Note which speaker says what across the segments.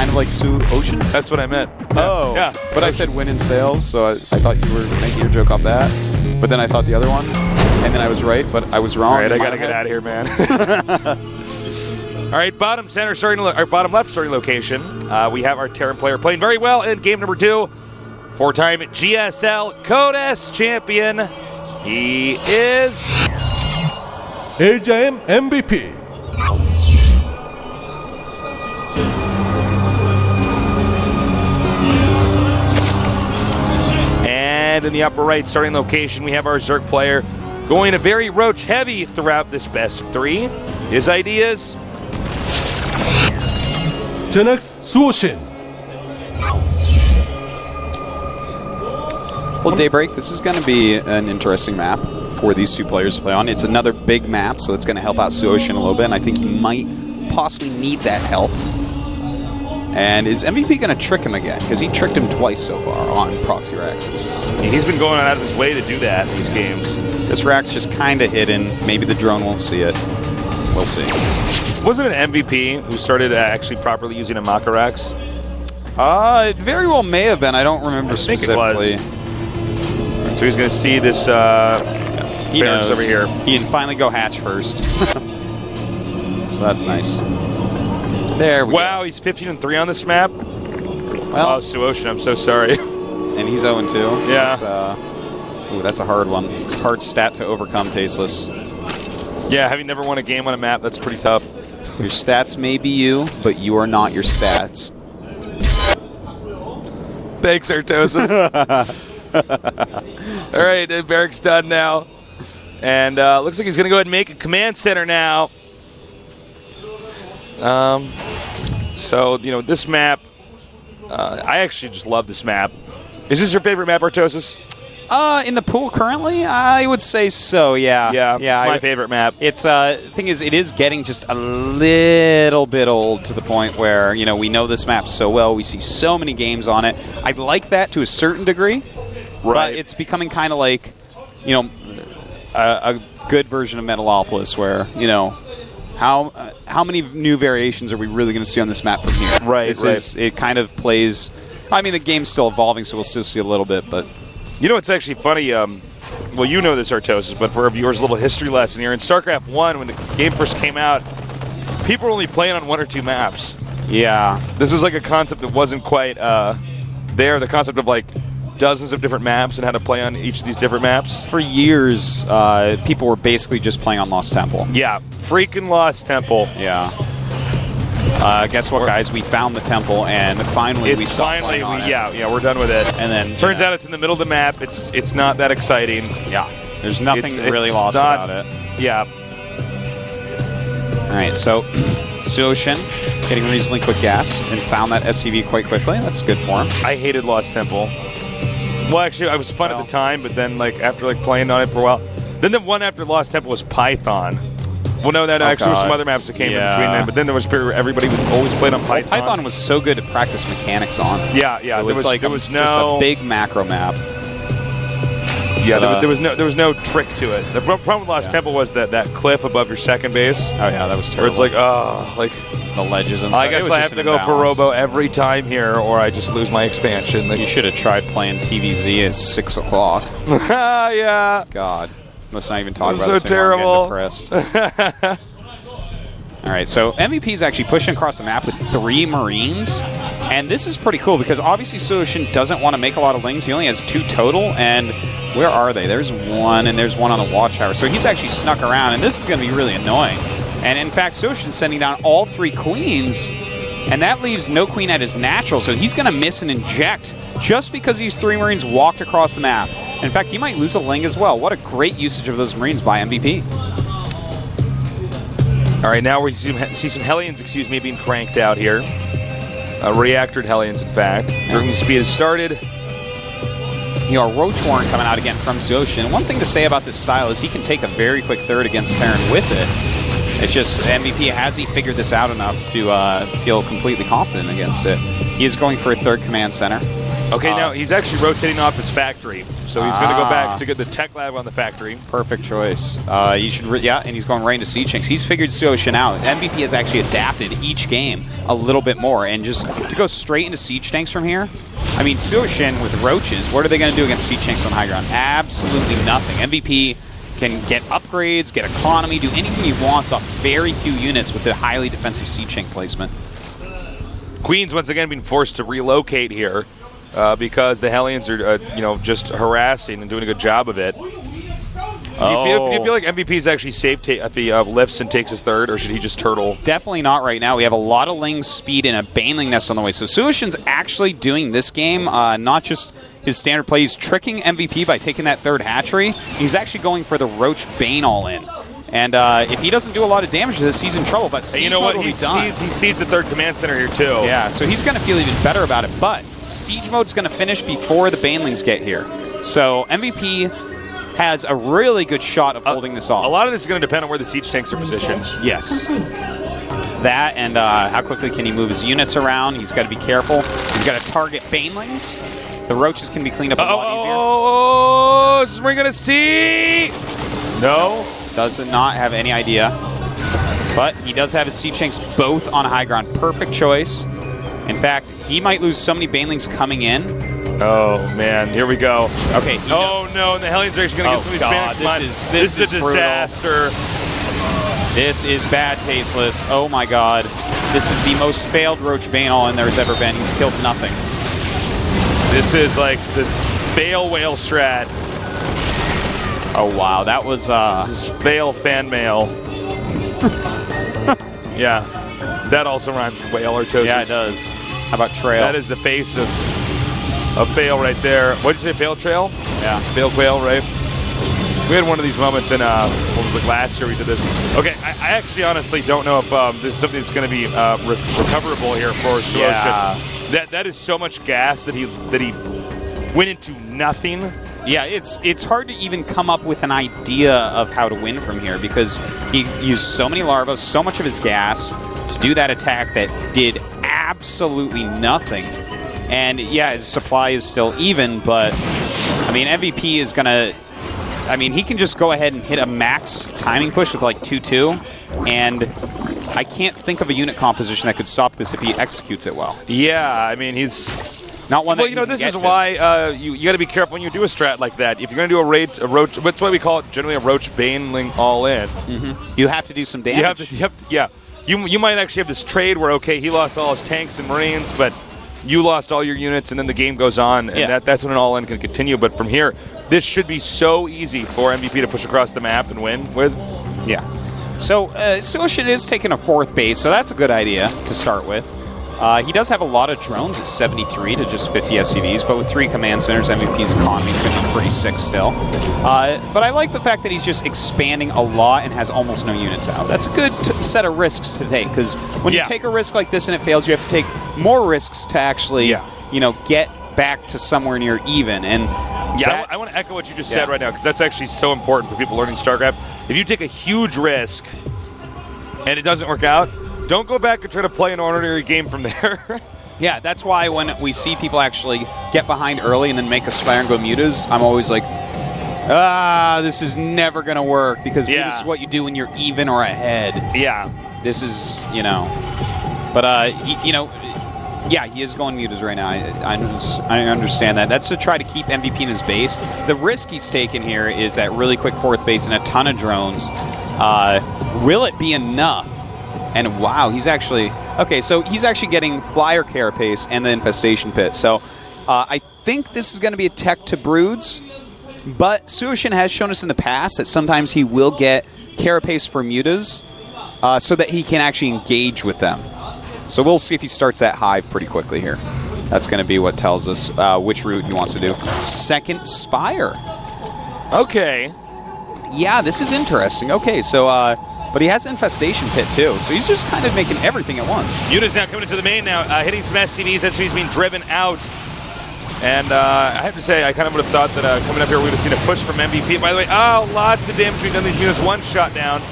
Speaker 1: kind of like SuHoSin?
Speaker 2: That's what I meant.
Speaker 1: Oh.
Speaker 2: Yeah.
Speaker 1: But I said win in sales, so I thought you were making your joke off that. But then I thought the other one, and then I was right, but I was wrong.
Speaker 2: All right, I got to get out of here, man. All right, bottom left starting location. We have our Terran player playing very well in game number 2. 4-time GSL Code S champion. He is
Speaker 3: AJM MVP.
Speaker 2: And in the upper right starting location, we have our Zerg player going a very roach heavy throughout this best of 3. His ideas.
Speaker 3: Genex SuHoSin.
Speaker 1: Well, Daybreak, this is going to be an interesting map for these two players to play on. It's another big map, so it's going to help out SuHoSin a little bit, and I think he might possibly need that help. And is MVP going to trick him again? Because he tricked him twice so far on Proxy Raxes.
Speaker 2: He's been going out of his way to do that in these games.
Speaker 1: This Rax just kind of hidden. Maybe the drone won't see it. We'll see.
Speaker 2: Wasn't it an MVP who started actually properly using a Makarax?
Speaker 1: It very well may have been. I don't remember specifically.
Speaker 2: It was. So he's going to see this
Speaker 1: He knows
Speaker 2: over here.
Speaker 1: He can finally go hatch first. So that's nice. There we go.
Speaker 2: Wow, he's 15-3 on this map.
Speaker 1: Well,
Speaker 2: Oh, SuHoSin, I'm so sorry.
Speaker 1: and he's 0-2.
Speaker 2: Yeah.
Speaker 1: That's a hard one. It's a hard stat to overcome, Tasteless.
Speaker 2: Yeah, having never won a game on a map, that's pretty tough.
Speaker 1: Your stats may be you, but you are not your stats.
Speaker 2: Thanks, Artosis. All right, Barrick's done now. And looks like he's going to go ahead and make a command center now. So, this map, I actually just love this map. Is this your favorite map, Artosis?
Speaker 1: In the pool currently, I would say so, yeah.
Speaker 2: Yeah, it's my favorite map.
Speaker 1: It's, the thing is, it is getting just a little bit old to the point where, we know this map so well. We see so many games on it. I like that to a certain degree.
Speaker 2: Right.
Speaker 1: But it's becoming kind of like, a good version of Metalopolis where, how many new variations are we really going to see on this map from here?
Speaker 2: Right,
Speaker 1: It kind of plays... I mean, the game's still evolving, so we'll still see a little bit, but...
Speaker 2: It's actually funny. Well, you know this, Artosis, but for our viewers, a little history lesson here. In StarCraft 1, when the game first came out, people were only playing on 1 or 2 maps.
Speaker 1: Yeah.
Speaker 2: This was like a concept that wasn't quite there. The concept of like dozens of different maps and how to play on each of these different maps.
Speaker 1: For years, people were basically just playing on Lost Temple.
Speaker 2: Yeah, freaking Lost Temple.
Speaker 1: Yeah. Guess what, guys? We found the temple, and finally we stopped playing on it.
Speaker 2: Yeah, we're done with it.
Speaker 1: And then
Speaker 2: turns out it's in the middle of the map. It's not that exciting.
Speaker 1: Yeah, there's nothing really lost about it.
Speaker 2: Yeah.
Speaker 1: All right, so SuHoSin getting reasonably quick gas and found that SCV quite quickly. That's good for him.
Speaker 2: I hated Lost Temple. Well, actually, I was fun at the time, but then after playing on it for a while, then the one after Lost Temple was Python. Well, no, that actually was some other maps that came in between them, but then there was a period where everybody always played on Python.
Speaker 1: Well, Python was so good to practice mechanics on.
Speaker 2: Yeah.
Speaker 1: There was just a big macro map.
Speaker 2: Yeah, there was no trick to it. The problem with Lost Temple was that cliff above your second base.
Speaker 1: Oh yeah, that was terrible.
Speaker 2: Where it's
Speaker 1: the ledges and stuff.
Speaker 2: I guess I have to go for Robo every time here, or I just lose my expansion.
Speaker 1: You should have tried playing TVZ at 6 o'clock.
Speaker 2: Yeah.
Speaker 1: God. Let's not even talk about
Speaker 2: so
Speaker 1: this anymore.
Speaker 2: terrible.
Speaker 1: I'm depressed. All right, so MVP is actually pushing across the map with 3 Marines. And this is pretty cool because obviously SuHoSin doesn't want to make a lot of lings. He only has 2 total. And where are they? There's 1, and there's 1 on the watchtower. So he's actually snuck around, and this is going to be really annoying. And in fact, SuHoSin's sending down all 3 queens. And that leaves no queen at his natural, so he's going to miss and inject just because these 3 Marines walked across the map. In fact, he might lose a ling as well. What a great usage of those Marines by MVP.
Speaker 2: All right, now we see some Hellions, being cranked out here. Reactored Hellions, in fact. Drinking speed has started.
Speaker 1: Roach Warren coming out again from SuHoSin. One thing to say about this style is he can take a very quick third against Terran with it. It's just MVP, has he figured this out enough to feel completely confident against it? He is going for a 3rd command center.
Speaker 2: Okay, now he's actually rotating off his factory, so he's going to go back to get the tech lab on the factory.
Speaker 1: Perfect choice. You should, and he's going right into Siege Tanks. He's figured SuHoSin out. MVP has actually adapted each game a little bit more, and just to go straight into Siege Tanks from here. I mean, SuHoSin with Roaches, what are they going to do against Siege Tanks on high ground? Absolutely nothing. MVP can get upgrades, get economy, do anything he wants off very few units with the highly defensive Siege Tank placement.
Speaker 2: Queen's once again being forced to relocate here because the Hellions are, just harassing and doing a good job of it. Do you feel like MVP is actually safe if he lifts and takes his third, or should he just turtle?
Speaker 1: Definitely not right now. We have a lot of Ling speed and a Baneling Nest on the way. So SuHoSin's actually doing this game, not just his standard play. He's tricking MVP by taking that third hatchery. He's actually going for the Roach Bane all-in. And if he doesn't do a lot of damage to this, he's in trouble. But Siege mode will be done.
Speaker 2: He sees the third command center here, too.
Speaker 1: Yeah, so he's going to feel even better about it. But Siege mode's going to finish before the Banelings get here. So MVP has a really good shot of holding this off.
Speaker 2: A lot of this is going to depend on where the Siege Tanks are positioned.
Speaker 1: Yes. That and how quickly can he move his units around. He's got to be careful. He's got to target Banelings. The Roaches can be cleaned up a lot easier.
Speaker 2: Oh, this is where we're going to see. No.
Speaker 1: Does not have any idea. But he does have his Siege Tanks both on high ground. Perfect choice. In fact, he might lose so many Banelings coming in.
Speaker 2: Oh, man. Here we go.
Speaker 1: Okay.
Speaker 2: Oh, no. And the Hellions are actually going to get some of these Banelings. This is a disaster.
Speaker 1: This is bad, Tasteless. Oh, my God. This is the most failed Roach Bane all-in there's ever been. He's killed nothing.
Speaker 2: This is like the Bale Whale strat.
Speaker 1: Oh, wow. That was...
Speaker 2: This is Bale fan mail. Yeah. That also rhymes with whale or toast.
Speaker 1: Yeah, it does. How about Trail?
Speaker 2: That is the face of Bale right there. What did you say, Bale Trail?
Speaker 1: Yeah.
Speaker 2: Bale Quail, right? We had one of these moments in, what was it, last year we did this. Okay, I actually honestly don't know if this is something that's going to be recoverable here for SuHoSin.
Speaker 1: Yeah.
Speaker 2: That is so much gas that he went into nothing.
Speaker 1: Yeah, it's hard to even come up with an idea of how to win from here because he used so many larvae, so much of his gas to do that attack that did absolutely nothing. And yeah, his supply is still even, but I mean, MVP is going to... I mean, he can just go ahead and hit a maxed timing push with like 2-2, and I can't think of a unit composition that could stop this if he executes it well.
Speaker 2: Yeah, I mean, he's
Speaker 1: not one.
Speaker 2: Well, this is why you got to be careful when you do a strat like that. If you're going to do a roach, that's why we call it generally a Roach Baneling all-in.
Speaker 1: Mm-hmm. You have to do some damage.
Speaker 2: You might actually have this trade where he lost all his tanks and marines, but you lost all your units, and then the game goes on, and that's when an all-in can continue. But from here, this should be so easy for MVP to push across the map and win with.
Speaker 1: Yeah. So SuHoSin is taking a fourth base, so that's a good idea to start with. He does have a lot of drones at 73 to just 50 SCVs, but with 3 command centers, MVP's economy is going to be pretty sick still. But I like the fact that he's just expanding a lot and has almost no units out. That's a good set of risks to take, because when you take a risk like this and it fails, you have to take more risks to actually, get back to somewhere near even. And
Speaker 2: I want to echo what you just said right now, because that's actually so important for people learning StarCraft. If you take a huge risk and it doesn't work out, don't go back and try to play an ordinary game from there.
Speaker 1: Yeah, that's why when we see people actually get behind early and then make a Spire and go mutas, I'm always like, this is never going to work, because mutas is what you do when you're even or ahead.
Speaker 2: Yeah.
Speaker 1: This is, But, he is going mutas right now. I understand that. That's to try to keep MVP in his base. The risk he's taken here is that really quick fourth base and a ton of drones. Will it be enough? And wow, he's actually... Okay, so he's actually getting Flyer Carapace and the Infestation Pit. So I think this is going to be a tech to Broods. But SuHoSin has shown us in the past that sometimes he will get Carapace for mutas so that he can actually engage with them. So we'll see if he starts that hive pretty quickly here. That's going to be what tells us which route he wants to do. Second Spire.
Speaker 2: Okay.
Speaker 1: Yeah, this is interesting. Okay, so... but he has Infestation Pit, too. So he's just kind of making everything at once.
Speaker 2: Muta's now coming into the main now, hitting some SCVs. SCVs being driven out. And I have to say, I kind of would have thought that coming up here we would have seen a push from MVP. By the way, lots of damage being done. These Mutas, 1 shot down.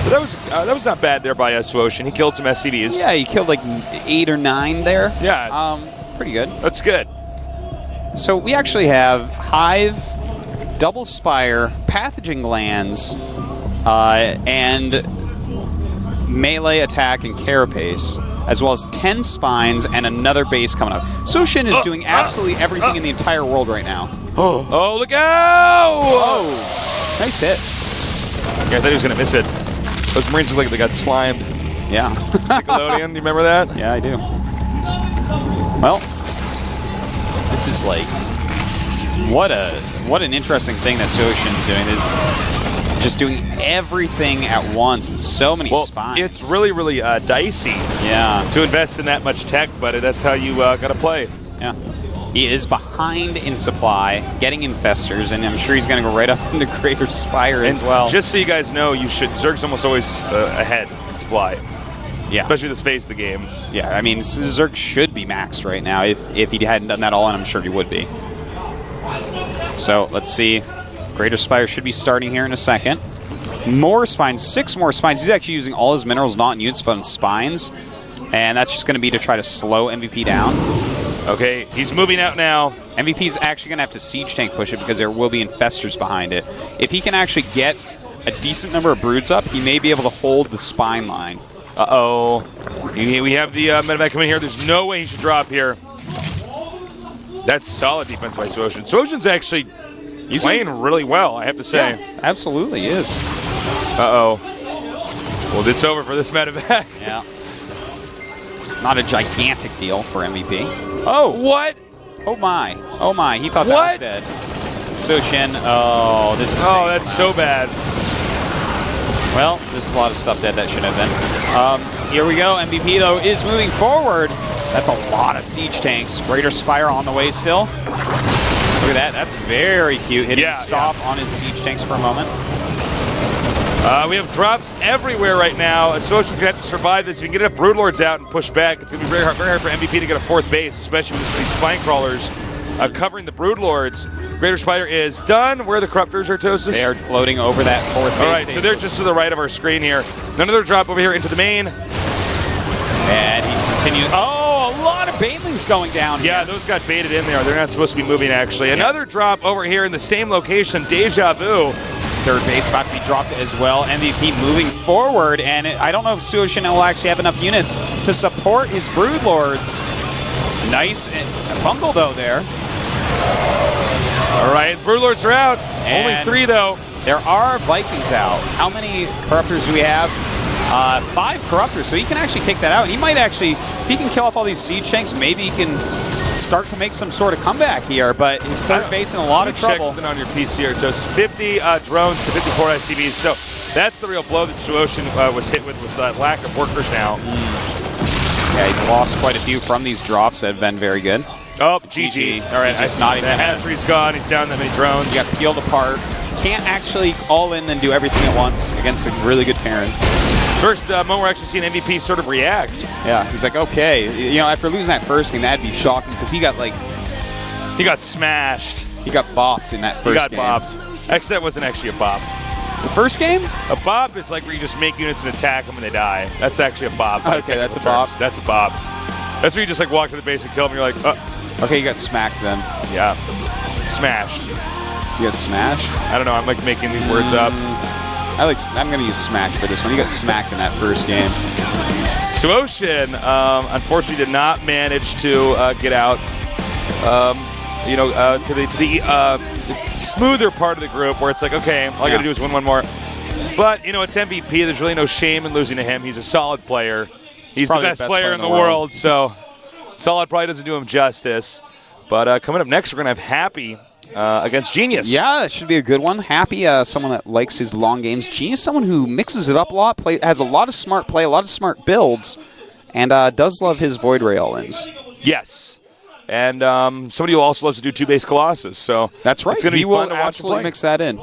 Speaker 2: But that was not bad there by SuHoSin. He killed some SCVs.
Speaker 1: Yeah, he killed like 8 or 9 there.
Speaker 2: Yeah.
Speaker 1: Pretty good.
Speaker 2: That's good.
Speaker 1: So we actually have Hive, Double Spire, Pathogen Glands, and Melee Attack and Carapace, as well as 10 Spines and another base coming up. SuHoSin is doing absolutely everything in the entire world right now.
Speaker 2: Oh, look out!
Speaker 1: Oh, nice hit.
Speaker 2: Yeah, I thought he was going to miss it. Those Marines look like they got slimed.
Speaker 1: Yeah.
Speaker 2: Nickelodeon, you remember that?
Speaker 1: Yeah, I do. Well, this is like what an interesting thing that SuHoSin's doing. Is just doing everything at once and so many spines.
Speaker 2: It's really, really dicey.
Speaker 1: Yeah.
Speaker 2: To invest in that much tech, but that's how you got to play.
Speaker 1: Yeah. He is behind in supply, getting infestors, and I'm sure he's going to go right up into Greater Spire as well.
Speaker 2: Just so you guys know, Zerg's almost always ahead in supply.
Speaker 1: Yeah.
Speaker 2: Especially this phase of the game.
Speaker 1: Yeah, I mean, Zerg should be maxed right now if he hadn't done that all, and I'm sure he would be. So, let's see. Greater Spire should be starting here in a second. More spines, 6 more spines. He's actually using all his minerals, not in units, but in spines. And that's just going to be to try to slow MVP down.
Speaker 2: Okay, he's moving out now.
Speaker 1: MVP's actually going to have to siege tank push it because there will be infestors behind it. If he can actually get a decent number of broods up, he may be able to hold the spine line.
Speaker 2: Uh-oh. We have the medevac coming here. There's no way he should drop here. That's solid defense by SuHoSin. SuHoSin's actually playing really well, I have to say.
Speaker 1: Yeah, absolutely is.
Speaker 2: Uh-oh. Well, it's over for this medevac.
Speaker 1: Yeah. Not a gigantic deal for MVP. Oh!
Speaker 2: What?
Speaker 1: Oh my. Oh my. He thought that was dead. SuHoSin. Oh, this is
Speaker 2: that's so bad.
Speaker 1: Well, there's a lot of stuff dead that should have been. Here we go. MVP, though, is moving forward. That's a lot of siege tanks. Greater Spire on the way still. Look at that. That's very cute. Hitting stop on his siege tanks for a moment.
Speaker 2: We have drops everywhere right now. SuHoSin's going to have to survive this. If you can get enough Broodlords out and push back, it's going to be very hard for MVP to get a 4th base, especially with these Spine Crawlers covering the Broodlords. Greater Spire is done. Where are the Corruptors, Artosis?
Speaker 1: They are floating over that 4th base.
Speaker 2: All right, so they're just to the right of our screen here. Another drop over here into the main.
Speaker 1: And he continues. Oh, a lot of Banelings going down here.
Speaker 2: Yeah, those got baited in there. They're not supposed to be moving, actually. Another drop over here in the same location, Deja Vu.
Speaker 1: 3rd base about to be dropped as well. MVP moving forward, and I don't know if SuHoSin will actually have enough units to support his Broodlords. Nice bungle, though, there.
Speaker 2: All right, Broodlords are out.
Speaker 1: And
Speaker 2: only 3, though.
Speaker 1: There are Vikings out. How many Corruptors do we have? 5 Corruptors, so he can actually take that out. He might actually, if he can kill off all these siege tanks, maybe he can start to make some sort of comeback here, but his 3rd base in a lot of trouble.
Speaker 2: Checks on your piece here. Just 50 drones to 54 SCVs. So that's the real blow that SuHoSin was hit with, was that lack of workers now.
Speaker 1: Yeah, he's lost quite a few from these drops that have been very good.
Speaker 2: Oh, GG. All right,
Speaker 1: he's not even
Speaker 2: the hatchery's gone. He's down that many drones.
Speaker 1: You got peeled apart. Can't actually all in and do everything at once against a really good Terran.
Speaker 2: First moment we're actually seeing MVP sort of react.
Speaker 1: Yeah, he's like, okay. You know, after losing that first game, that'd be shocking because he got
Speaker 2: he got smashed.
Speaker 1: He got bopped in that first game.
Speaker 2: He got bopped. Actually, that wasn't actually a bop.
Speaker 1: The first game?
Speaker 2: A bop is like where you just make units and attack them and they die. That's actually a bop.
Speaker 1: Okay, that's a bop.
Speaker 2: That's a bop. That's where you just like walk to the base and kill them. You're like,
Speaker 1: Okay, you got smacked then.
Speaker 2: Yeah. Smashed.
Speaker 1: You got smashed?
Speaker 2: I don't know. I'm like making these words up.
Speaker 1: I'm going to use smacked for this one. You got smacked in that first game.
Speaker 2: SuHoSin, unfortunately, did not manage to get out. To the smoother part of the group where it's like, okay, all I got to do is win one more. But it's MVP. There's really no shame in losing to him. He's a solid player. He's the best player in the world. So solid probably doesn't do him justice. But coming up next, we're going to have Happy against Genius.
Speaker 1: Yeah, it should be a good one. Happy, someone that likes his long games. Genius, someone who mixes it up a lot, has a lot of smart play, a lot of smart builds, and does love his Void Ray all-ins.
Speaker 2: Yes. And somebody who also loves to do 2-base Colossus. So
Speaker 1: that's right.
Speaker 2: It's going to be fun to watch
Speaker 1: absolutely mix that in.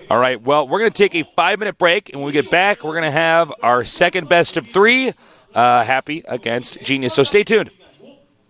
Speaker 2: All right. Well, we're going to take a 5-minute break, and when we get back, we're going to have our second best of 3, Happy against Genius. So stay tuned.